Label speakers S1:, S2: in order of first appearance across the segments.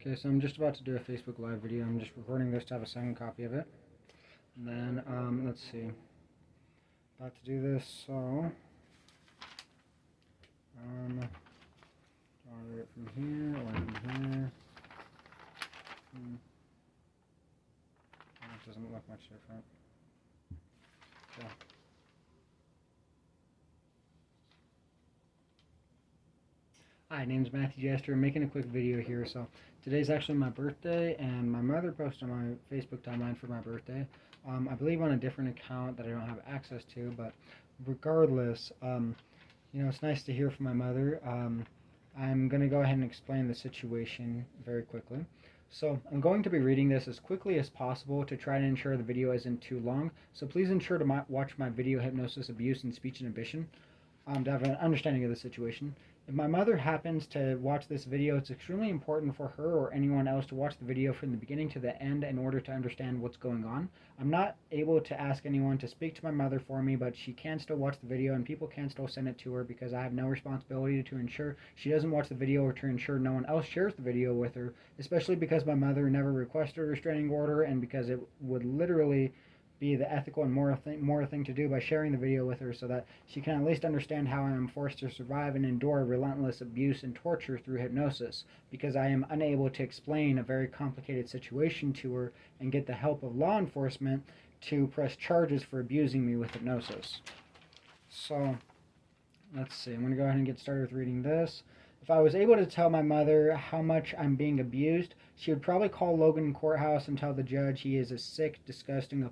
S1: Okay, so I'm just about to do a Facebook Live video. I'm just recording this to have a second copy of it. And then, let's see. About to do this, so... Start it from here, or from here. It doesn't look much different. Okay. Hi, name's Matthew Jester. I'm making a quick video here. So today's actually my birthday, and my mother posted on my Facebook timeline for my birthday. I believe on a different account that I don't have access to, but regardless, it's nice to hear from my mother. I'm going to go ahead and explain the situation very quickly. So I'm going to be reading this as quickly as possible to try to ensure the video isn't too long. So please ensure to watch my video Hypnosis, Abuse, and Speech Inhibition to have an understanding of the situation. If my mother happens to watch this video, it's extremely important for her or anyone else to watch the video from the beginning to the end in order to understand what's going on. I'm not able to ask anyone to speak to my mother for me, but she can still watch the video and people can still send it to her because I have no responsibility to ensure she doesn't watch the video or to ensure no one else shares the video with her, especially because my mother never requested a restraining order and because it would literally be the ethical and moral thing to do by sharing the video with her so that she can at least understand how I am forced to survive and endure relentless abuse and torture through hypnosis because I am unable to explain a very complicated situation to her and get the help of law enforcement to press charges for abusing me with hypnosis. So, let's see. I'm going to go ahead and get started with reading this. If I was able to tell my mother how much I'm being abused, she would probably call Logan Courthouse and tell the judge he is a sick, disgusting,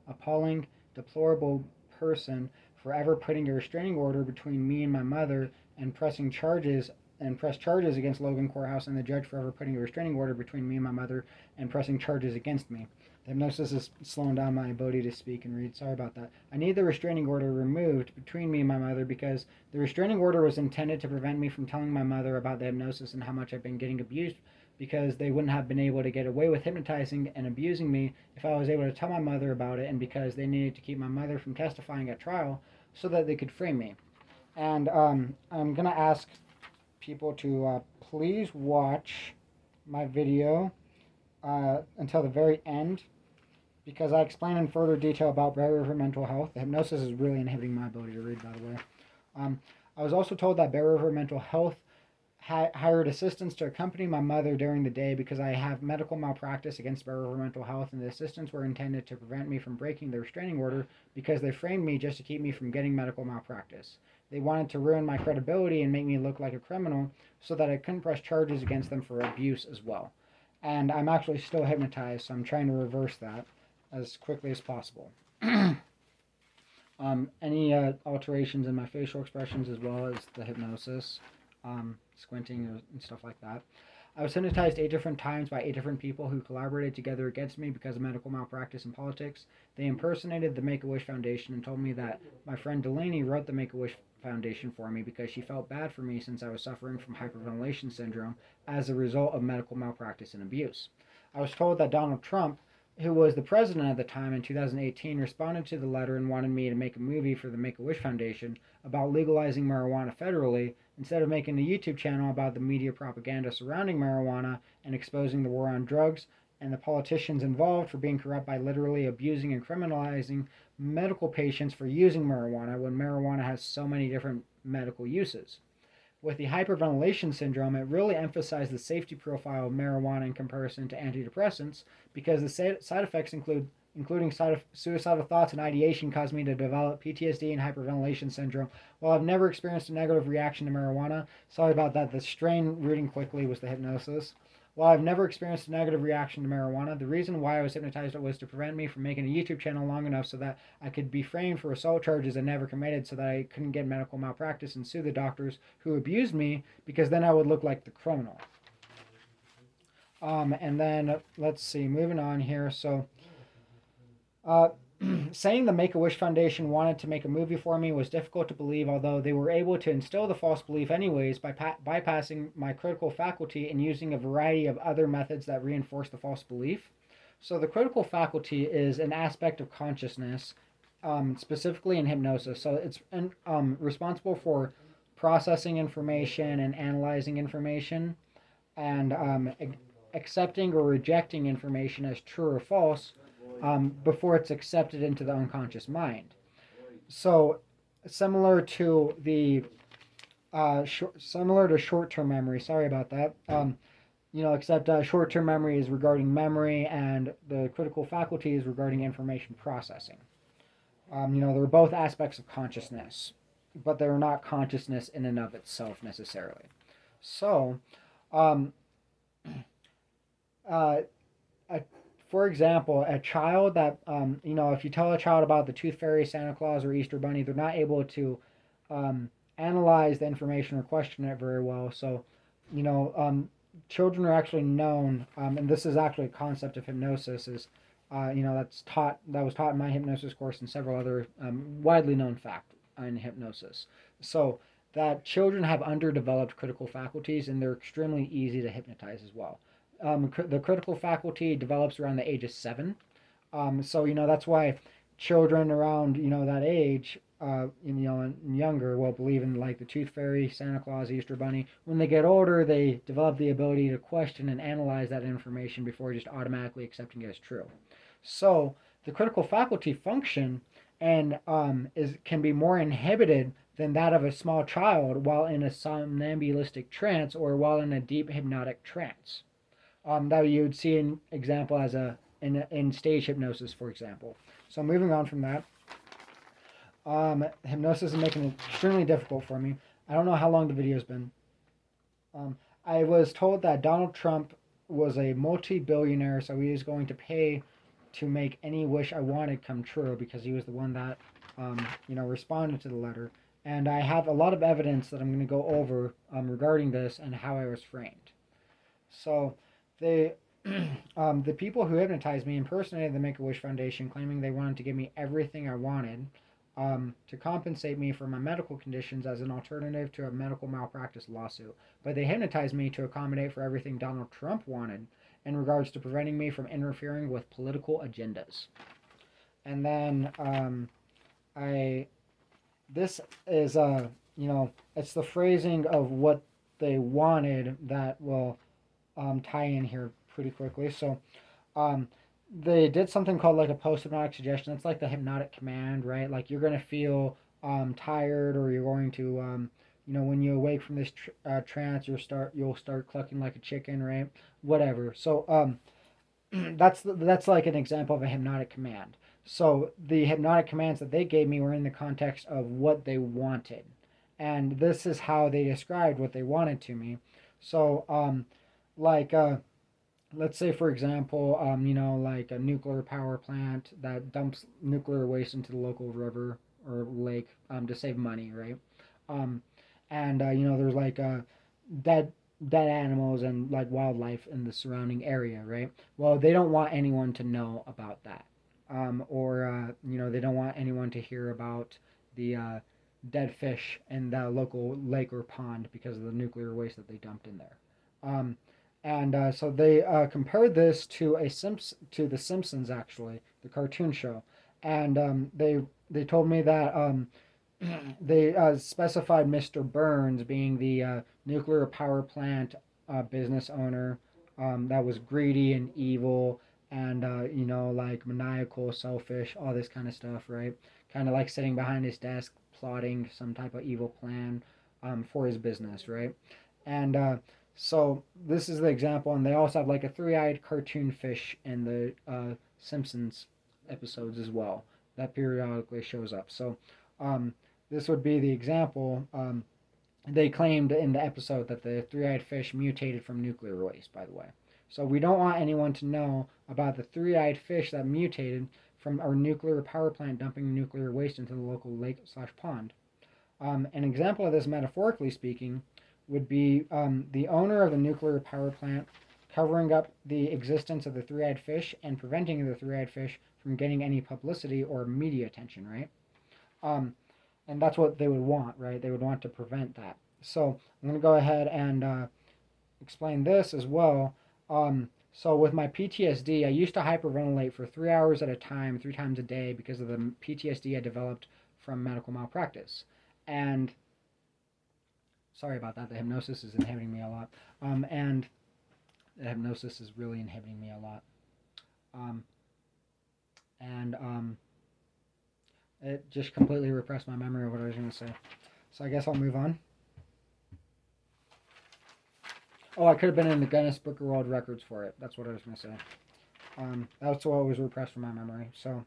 S1: appalling, deplorable person for ever putting a restraining order between me and my mother and press charges against Logan Courthouse and the judge for ever putting a restraining order between me and my mother and pressing charges against me. The hypnosis is slowing down my ability to speak and read. Sorry about that. I need the restraining order removed between me and my mother because the restraining order was intended to prevent me from telling my mother about the hypnosis and how much I've been getting abused because they wouldn't have been able to get away with hypnotizing and abusing me if I was able to tell my mother about it, and because they needed to keep my mother from testifying at trial so that they could frame me. And I'm going to ask people to please watch my video until the very end, because I explain in further detail about barrier for mental health. The hypnosis is really inhibiting my ability to read, by the way. I was also told that barrier for mental health hired assistants to accompany my mother during the day because I have medical malpractice against barrier for mental health, and the assistants were intended to prevent me from breaking the restraining order because they framed me just to keep me from getting medical malpractice. They wanted to ruin my credibility and make me look like a criminal so that I couldn't press charges against them for abuse as well. And I'm actually still hypnotized, so I'm trying to reverse that as quickly as possible. Any alterations in my facial expressions as well as the hypnosis, squinting and stuff like that. I was hypnotized 8 different times by 8 different people who collaborated together against me because of medical malpractice and politics. They impersonated the Make-A-Wish Foundation and told me that my friend Delaney wrote the Make-A-Wish Foundation for me because she felt bad for me since I was suffering from hyperventilation syndrome as a result of medical malpractice and abuse. I was told that Donald Trump, who was the president at the time in 2018, responded to the letter and wanted me to make a movie for the Make-A-Wish Foundation about legalizing marijuana federally instead of making a YouTube channel about the media propaganda surrounding marijuana and exposing the war on drugs and the politicians involved for being corrupt by literally abusing and criminalizing medical patients for using marijuana when marijuana has so many different medical uses. With the hyperventilation syndrome, it really emphasized the safety profile of marijuana in comparison to antidepressants because the side effects including suicidal thoughts and ideation caused me to develop PTSD and hyperventilation syndrome. While I've never experienced a negative reaction to marijuana, sorry about that, the strain reading quickly was the hypnosis. While I've never experienced a negative reaction to marijuana, the reason why I was hypnotized was to prevent me from making a YouTube channel long enough so that I could be framed for assault charges I never committed so that I couldn't get medical malpractice and sue the doctors who abused me because then I would look like the criminal. And then, let's see, moving on here. So, saying the Make-A-Wish Foundation wanted to make a movie for me was difficult to believe, although they were able to instill the false belief anyways by bypassing my critical faculty and using a variety of other methods that reinforce the false belief. So the critical faculty is an aspect of consciousness, specifically in hypnosis. So it's responsible for processing information and analyzing information. and accepting or rejecting information as true or false before it's accepted into the unconscious mind. So similar to the similar to short-term memory. Sorry about that. Except short-term memory is regarding memory, and the critical faculty is regarding information processing. They're both aspects of consciousness, but they're not consciousness in and of itself necessarily. So, um, uh, a, for example, a child that, if you tell a child about the Tooth Fairy, Santa Claus, or Easter Bunny, they're not able to analyze the information or question it very well. So, you know, children are actually known, and this is actually a concept of hypnosis, is, that was taught in my hypnosis course and several other widely known facts in hypnosis. So, that children have underdeveloped critical faculties and they're extremely easy to hypnotize as well. The critical faculty develops around the age of 7. That's why children around, that age, and younger will believe in like the Tooth Fairy, Santa Claus, Easter Bunny. When they get older, they develop the ability to question and analyze that information before just automatically accepting it as true. So the critical faculty function and can be more inhibited than that of a small child while in a somnambulistic trance or while in a deep hypnotic trance. That you would see an example as in stage hypnosis, for example. So moving on from that, hypnosis is making it extremely difficult for me. I don't know how long the video's been. I was told that Donald Trump was a multi-billionaire, so he was going to pay to make any wish I wanted come true because he was the one that, responded to the letter. And I have a lot of evidence that I'm going to go over regarding this and how I was framed. So, the people who hypnotized me impersonated the Make-A-Wish Foundation, claiming they wanted to give me everything I wanted to compensate me for my medical conditions as an alternative to a medical malpractice lawsuit. But they hypnotized me to accommodate for everything Donald Trump wanted in regards to preventing me from interfering with political agendas. And then this is it's the phrasing of what they wanted that will tie in here pretty quickly. So they did something called like a post-hypnotic suggestion. It's like the hypnotic command, right? Like you're going to feel tired, or you're going to, when you awake from this trance, you'll start clucking like a chicken, right? Whatever. So that's like an example of a hypnotic command. So the hypnotic commands that they gave me were in the context of what they wanted, and this is how they described what they wanted to me. So like let's say for example, like a nuclear power plant that dumps nuclear waste into the local river or lake to save money, right? Um, and there's like dead dead animals and like wildlife in the surrounding area, right? Well, they don't want anyone to know about that, or they don't want anyone to hear about the dead fish in the local lake or pond because of the nuclear waste that they dumped in there. And so they compared this to to The Simpsons, actually, the cartoon show, and they told me that they specified Mr. Burns being the nuclear power plant business owner that was greedy and evil and like maniacal, selfish, all this kind of stuff, right? Kind of like sitting behind his desk plotting some type of evil plan for his business, right? And so this is the example, and they also have like a three-eyed cartoon fish in the Simpsons episodes as well that periodically shows up. So this would be the example. They claimed in the episode that the three-eyed fish mutated from nuclear waste, by the way. So we don't want anyone to know about the three-eyed fish that mutated from our nuclear power plant dumping nuclear waste into the local lake/pond. An example of this, metaphorically speaking, would be the owner of the nuclear power plant covering up the existence of the three-eyed fish and preventing the three-eyed fish from getting any publicity or media attention, right? And that's what they would want, right? They would want to prevent that. So I'm going to go ahead and explain this as well. So with my PTSD, I used to hyperventilate for 3 hours at a time, 3 times a day, because of the PTSD I developed from medical malpractice. And sorry about that. The hypnosis is inhibiting me a lot. And hypnosis is really inhibiting me a lot. And it just completely repressed my memory of what I was going to say. So I guess I'll move on. Oh, I could have been in the Guinness Book of World Records for it. That's what I was going to say. That's what was repressed from my memory. So,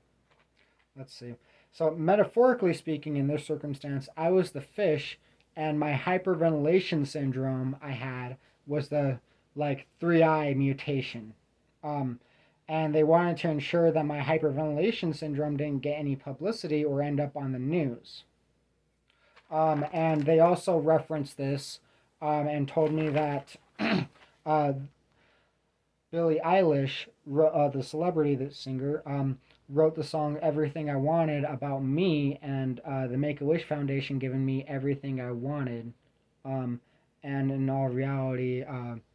S1: let's see. So, metaphorically speaking, in this circumstance, I was the fish, and my hyperventilation syndrome I had was the, like, 3-eye mutation. And they wanted to ensure that my hyperventilation syndrome didn't get any publicity or end up on the news. And they also referenced this and told me that Billie Eilish, the celebrity, the singer, wrote the song "Everything I Wanted" about me, and the Make-A-Wish Foundation giving me everything I wanted. And in all reality,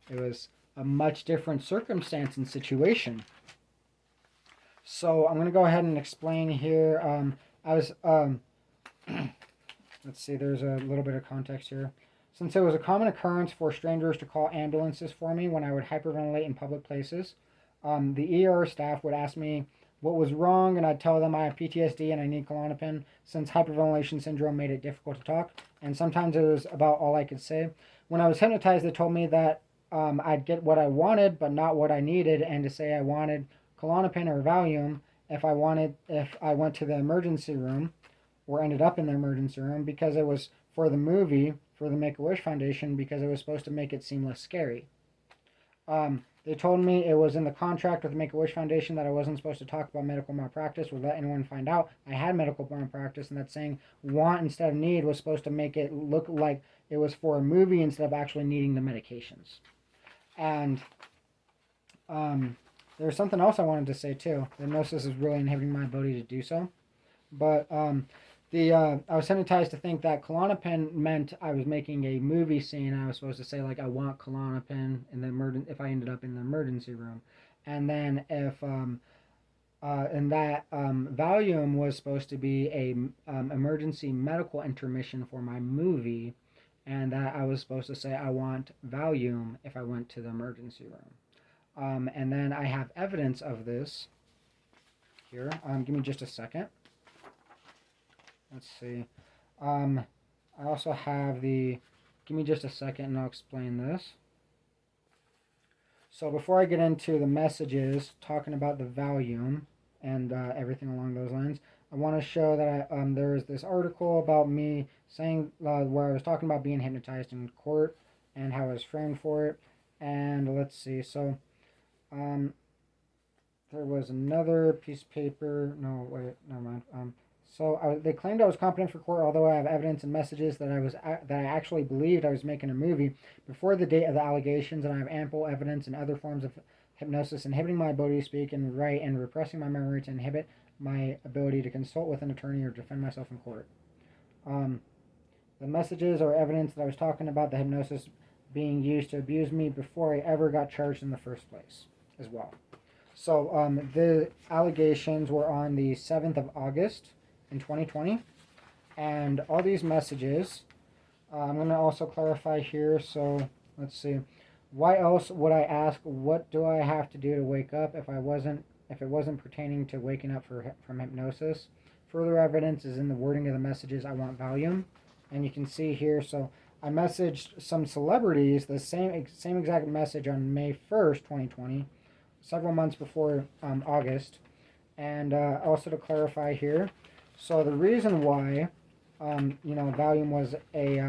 S1: it was a much different circumstance and situation. So I'm going to go ahead and explain here. I was, let's see, there's a little bit of context here. Since it was a common occurrence for strangers to call ambulances for me when I would hyperventilate in public places, the ER staff would ask me what was wrong, and I'd tell them I have PTSD and I need Klonopin, since hyperventilation syndrome made it difficult to talk, and sometimes it was about all I could say. When I was hypnotized, they told me that I'd get what I wanted, but not what I needed, and to say I wanted Klonopin or Valium if I went to the emergency room, or ended up in the emergency room, because it was for the movie, for the Make-A-Wish Foundation, because it was supposed to make it seem less scary. They told me it was in the contract with the Make-A-Wish Foundation that I wasn't supposed to talk about medical malpractice or let anyone find out I had medical malpractice, and that saying want instead of need was supposed to make it look like it was for a movie instead of actually needing the medications. And there's something else I wanted to say too. The hypnosis is really inhibiting my ability to do so. But I was hypnotized to think that Klonopin meant I was making a movie scene. And I was supposed to say, like, I want Klonopin in the if I ended up in the emergency room. And then if and that Valium was supposed to be a emergency medical intermission for my movie, and that I was supposed to say I want Valium if I went to the emergency room. And then I have evidence of this here. Give me just a second. Let's see. I also have the... Give me just a second and I'll explain this. So before I get into the messages talking about the Valium and everything along those lines, I want to show that there is this article about me saying where I was talking about being hypnotized in court and how I was framed for it. And let's see. So there was another piece of paper. No, wait, never mind. They claimed I was competent for court, although I have evidence and messages that I actually believed I was making a movie before the date of the allegations, and I have ample evidence and other forms of hypnosis inhibiting my ability to speak and write and repressing my memory to inhibit my ability to consult with an attorney or defend myself in court. The messages are evidence that I was talking about the hypnosis being used to abuse me before I ever got charged in the first place as well. So the allegations were on the 7th of August in 2020, and all these messages, I'm going to also clarify here. So let's see, why else would I ask what do I have to do to wake up if it wasn't pertaining to waking up from hypnosis? Further evidence is in the wording of the messages. I want Valium, and you can see here. So I messaged some celebrities the same exact message on May 1st, 2020, several months before August. And also to clarify here, so the reason why, Valium was a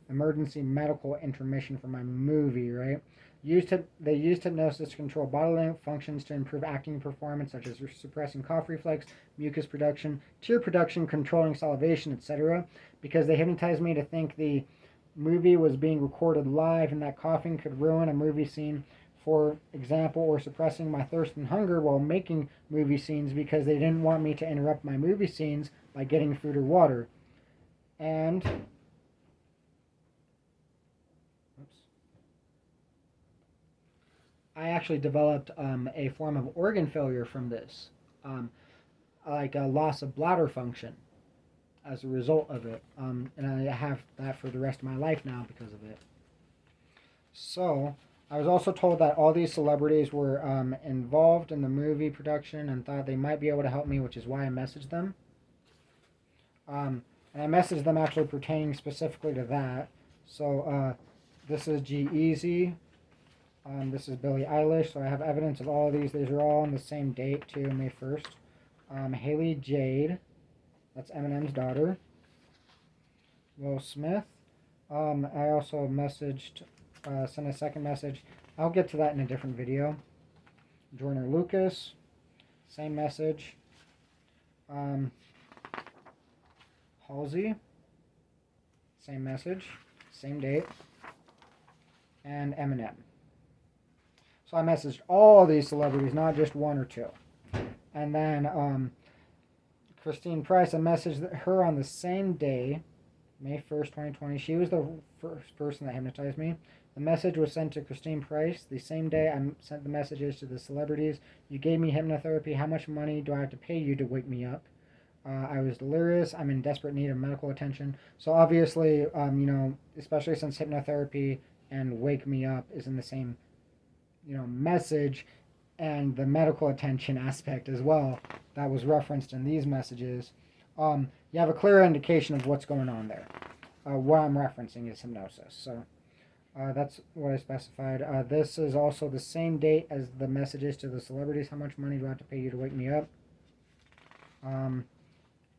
S1: emergency medical intermission for my movie, right? They used hypnosis to control bodily functions to improve acting performance, such as suppressing cough reflex, mucus production, tear production, controlling salivation, etc. Because they hypnotized me to think the movie was being recorded live and that coughing could ruin a movie scene, for example, or suppressing my thirst and hunger while making movie scenes, because they didn't want me to interrupt my movie scenes by getting food or water. And I actually developed a form of organ failure from this, like a loss of bladder function as a result of it. And I have that for the rest of my life now because of it. So I was also told that all these celebrities were involved in the movie production and thought they might be able to help me, which is why I messaged them. And I messaged them actually pertaining specifically to that. So this is G-Eazy. This is Billie Eilish. So I have evidence of all of these. These are all on the same date too, May 1st. Haley Jade. That's Eminem's daughter. Will Smith. I also messaged, sent a second message. I'll get to that in a different video. Joyner Lucas. Same message. Halsey, same message, same date, and Eminem. So I messaged all these celebrities, not just one or two. And then Christine Price, I messaged her on the same day, May 1st, 2020. She was the first person that hypnotized me. The message was sent to Christine Price. The same day I sent the messages to the celebrities. You gave me hypnotherapy. How much money do I have to pay you to wake me up? I was delirious. I'm in desperate need of medical attention. So obviously, especially since hypnotherapy and wake me up is in the same, message, and the medical attention aspect as well that was referenced in these messages, you have a clear indication of what's going on there. What I'm referencing is hypnosis. So that's what I specified. This is also the same date as the messages to the celebrities. How much money do I have to pay you to wake me up?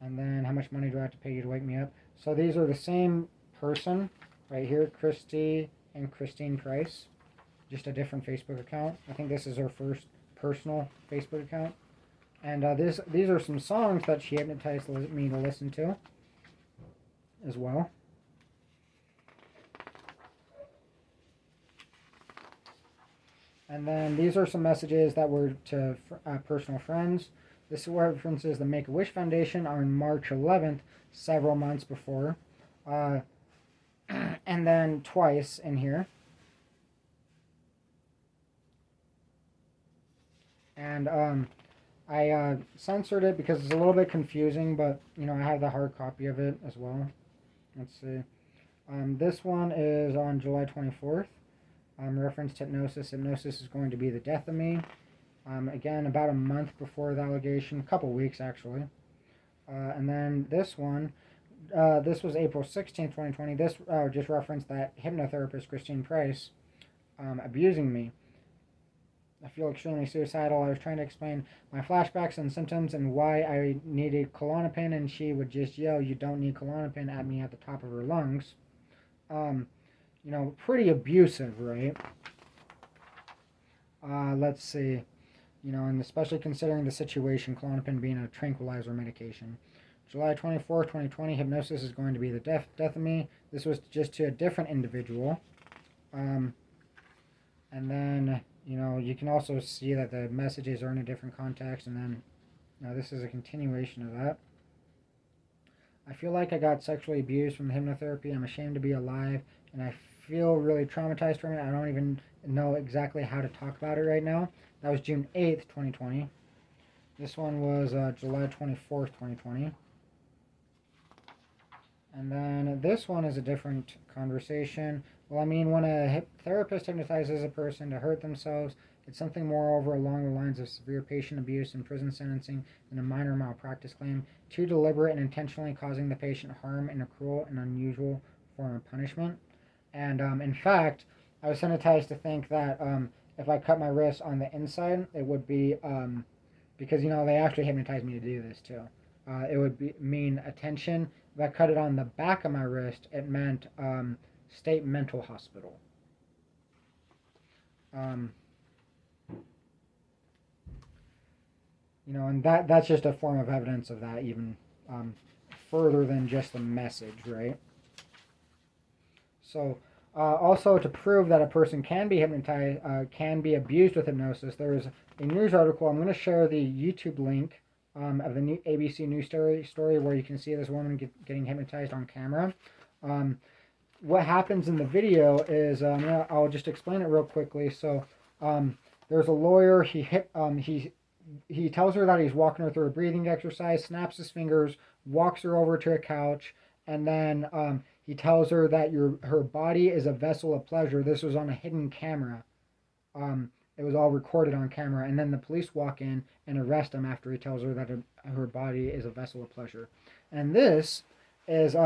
S1: And then how much money do I have to pay you to wake me up? So these are the same person right here, Christy and Christine Price. Just a different Facebook account. I think this is her first personal Facebook account. And these are some songs that she hypnotized me to listen to as well. And then these are some messages that were to personal friends. This references the Make-A-Wish Foundation on March 11th, several months before. And then twice in here. And I censored it because it's a little bit confusing, but, I have the hard copy of it as well. Let's see. This one is on July 24th. Reference to hypnosis. Hypnosis is going to be the death of me. Again, about a month before the allegation, a couple weeks actually. And then this one, this was April 16th, 2020. This just referenced that hypnotherapist, Christine Price, abusing me. I feel extremely suicidal. I was trying to explain my flashbacks and symptoms and why I needed Klonopin, and she would just yell, "You don't need Klonopin," at me at the top of her lungs. Pretty abusive, right? Let's see. And especially considering the situation, Klonopin being a tranquilizer medication. July 24th, 2020, hypnosis is going to be the death of me. This was just to a different individual. And then, you can also see that the messages are in a different context, and then, this is a continuation of that. I feel like I got sexually abused from the hypnotherapy. I'm ashamed to be alive, and I feel really traumatized from it. I don't even know exactly how to talk about it right now. That was June 8th, 2020. This one was July 24th, 2020. And then this one is a different conversation. Well, when a therapist hypnotizes a person to hurt themselves, it's something moreover along the lines of severe patient abuse and prison sentencing than a minor malpractice claim, too deliberate and intentionally causing the patient harm in a cruel and unusual form of punishment. And in fact, I was hypnotized to think that if I cut my wrist on the inside, it would be, because, they actually hypnotized me to do this too. It would mean attention. If I cut it on the back of my wrist, it meant state mental hospital. And that's just a form of evidence of that, even further than just the message, right? So, also to prove that a person can be hypnotized, can be abused with hypnosis, there's a news article. I'm going to share the YouTube link of the new ABC News story where you can see this woman getting hypnotized on camera. What happens in the video is, I'll just explain it real quickly. So, there's a lawyer. He tells her that he's walking her through a breathing exercise, snaps his fingers, walks her over to a couch, and then he tells her that her body is a vessel of pleasure. This was on a hidden camera it was all recorded on camera, and then the police walk in and arrest him after he tells her that her body is a vessel of pleasure. And this is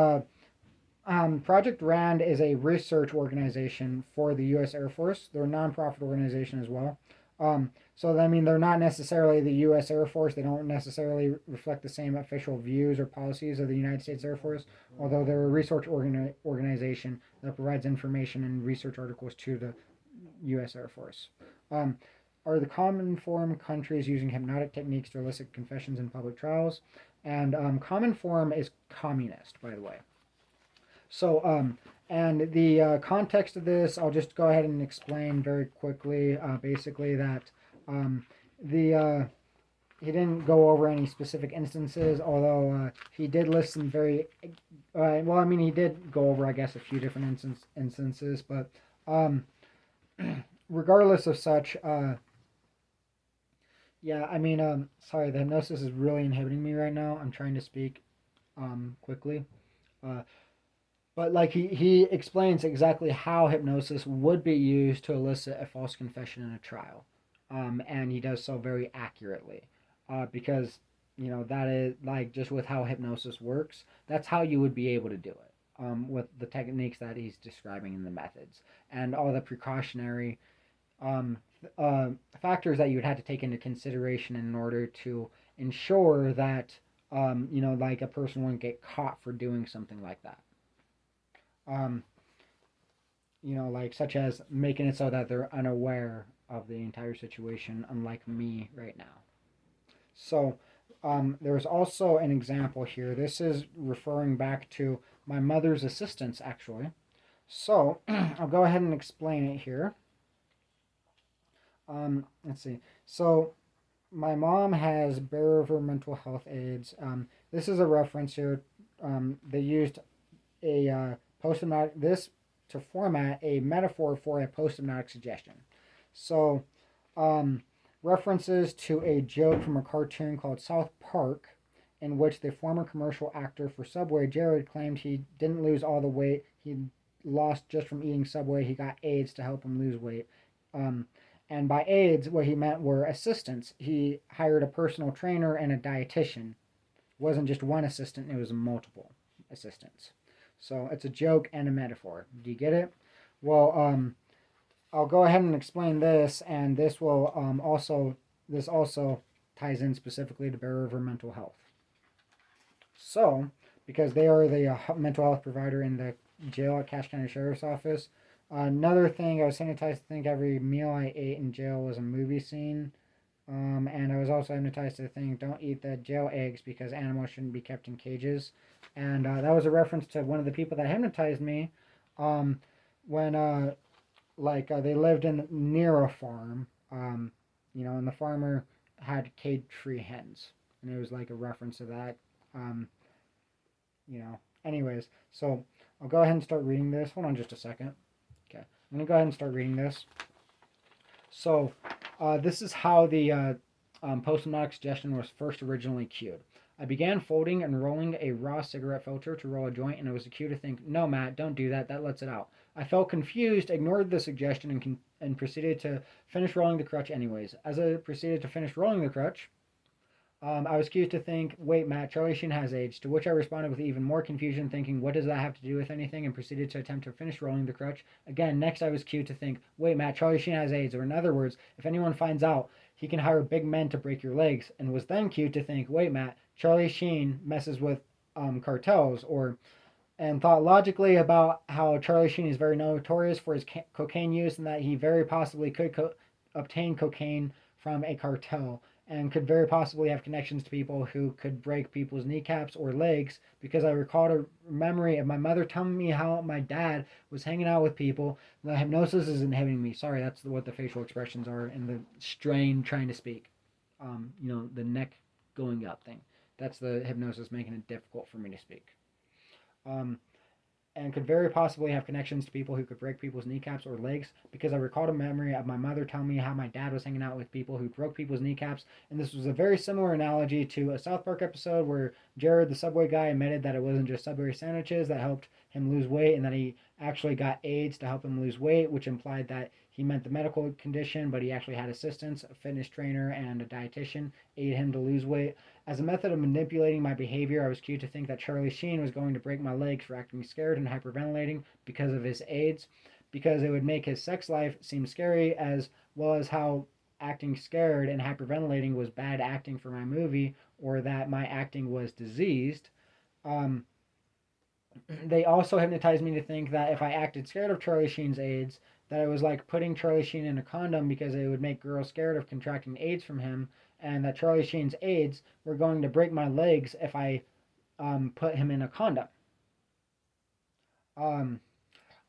S1: Project RAND is a research organization for the U.S. Air Force. They're a nonprofit organization as well. So I mean, they're not necessarily the U.S. Air Force. They don't necessarily reflect the same official views or policies of the United States Air Force. Although they're a research organization that provides information and research articles to the U.S. Air Force. Um, are the common form countries using hypnotic techniques to elicit confessions in public trials? And common form is communist, by the way. So, and the context of this, I'll just go ahead and explain very quickly. Basically, that the he didn't go over any specific instances, although he did list some very well. I mean, he did go over, I guess, a few different instances, but regardless of such, yeah. I mean, sorry, the hypnosis is really inhibiting me right now. I'm trying to speak quickly. Uh, But like he explains exactly how hypnosis would be used to elicit a false confession in a trial, and he does so very accurately, because that is like just with how hypnosis works. That's how you would be able to do it, with the techniques that he's describing in the methods and all the precautionary um, factors that you would have to take into consideration in order to ensure that like a person wouldn't get caught for doing something like that. Um, like such as making it so that they're unaware of the entire situation, unlike me right now. So, there's also an example here. This is referring back to my mother's assistants, actually. So, I'll go ahead and explain it here. Let's see. So, my mom has bearer of her mental health aids. This is a reference here. They used a post-hypnotic this to format a metaphor for a post-hypnotic suggestion. So, references to a joke from a cartoon called South Park, in which the former commercial actor for Subway, Jared, claimed he didn't lose all the weight he lost just from eating Subway. He got aids to help him lose weight. And by aids, what he meant were assistants. He hired a personal trainer and a dietitian. It wasn't just one assistant, it was multiple assistants. So it's a joke and a metaphor. Do you get it? Well, I'll go ahead and explain this, and this will also ties in specifically to bearer of her mental health. So, because they are the mental health provider in the jail at Cache County Sheriff's Office. Another thing, I was hypnotized to think every meal I ate in jail was a movie scene. And I was also hypnotized to think don't eat the jail eggs because animals shouldn't be kept in cages. And that was a reference to one of the people that hypnotized me when they lived near a farm, and the farmer had cage-free hens. And it was like a reference to that. Anyways, so I'll go ahead and start reading this. Hold on just a second. Okay, I'm going to go ahead and start reading this. So, this is how the post-hypnotic suggestion was first originally cued. I began folding and rolling a raw cigarette filter to roll a joint, and it was a cue to think, no, Matt, don't do that. That lets it out. I felt confused, ignored the suggestion, and proceeded to finish rolling the crutch anyways. As I proceeded to finish rolling the crutch, I was cued to think, wait, Matt, Charlie Sheen has AIDS, to which I responded with even more confusion, thinking, what does that have to do with anything, and proceeded to attempt to finish rolling the crutch. Again, next I was cued to think, wait, Matt, Charlie Sheen has AIDS, or in other words, if anyone finds out, he can hire big men to break your legs, and was then cued to think, wait, Matt, Charlie Sheen messes with cartels, and thought logically about how Charlie Sheen is very notorious for his cocaine use, and that he very possibly could obtain cocaine from a cartel, and could very possibly have connections to people who could break people's kneecaps or legs, because I recalled a memory of my mother telling me how my dad was hanging out with people. The hypnosis is inhibiting me. Sorry, that's what the facial expressions are and the strain trying to speak. The neck going up thing. That's the hypnosis making it difficult for me to speak. And could very possibly have connections to people who could break people's kneecaps or legs, because I recalled a memory of my mother telling me how my dad was hanging out with people who broke people's kneecaps. And this was a very similar analogy to a South Park episode where Jared, the Subway guy, admitted that it wasn't just Subway sandwiches that helped him lose weight, and that he actually got AIDS to help him lose weight, which implied that he meant the medical condition, but he actually had assistants, a fitness trainer, and a dietitian aid him to lose weight. As a method of manipulating my behavior, I was cued to think that Charlie Sheen was going to break my legs for acting scared and hyperventilating because of his aids, because it would make his sex life seem scary, as well as how acting scared and hyperventilating was bad acting for my movie, or that my acting was diseased. Um, they also hypnotized me to think that if I acted scared of Charlie Sheen's AIDS, that it was like putting Charlie Sheen in a condom because it would make girls scared of contracting AIDS from him, and that Charlie Sheen's AIDS were going to break my legs if I put him in a condom. Um,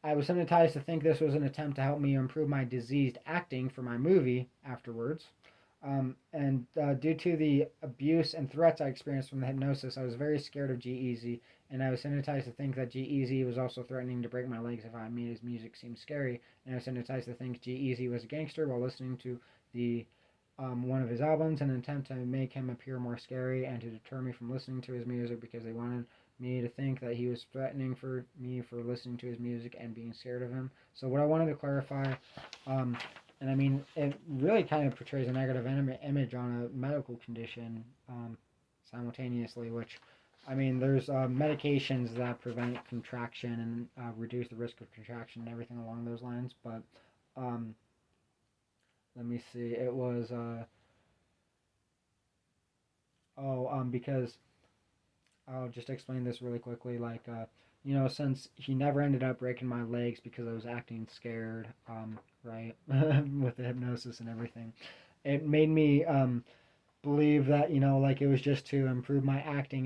S1: I was hypnotized to think this was an attempt to help me improve my diseased acting for my movie afterwards. And due to the abuse and threats I experienced from the hypnosis, I was very scared of G-Eazy, and I was hypnotized to think that G-Eazy was also threatening to break my legs if I made his music seem scary. And I was hypnotized to think G-Eazy was a gangster while listening to the one of his albums in an attempt to make him appear more scary and to deter me from listening to his music because they wanted me to think that he was threatening for me for listening to his music and being scared of him. So what I wanted to clarify, and I mean, it really kind of portrays a negative image on a medical condition simultaneously, which, I mean, there's medications that prevent contraction and reduce the risk of contraction and everything along those lines. But um, let me see, it was, because I'll just explain this really quickly. Like, since he never ended up breaking my legs because I was acting scared, right, with the hypnosis and everything, it made me believe that, like it was just to improve my acting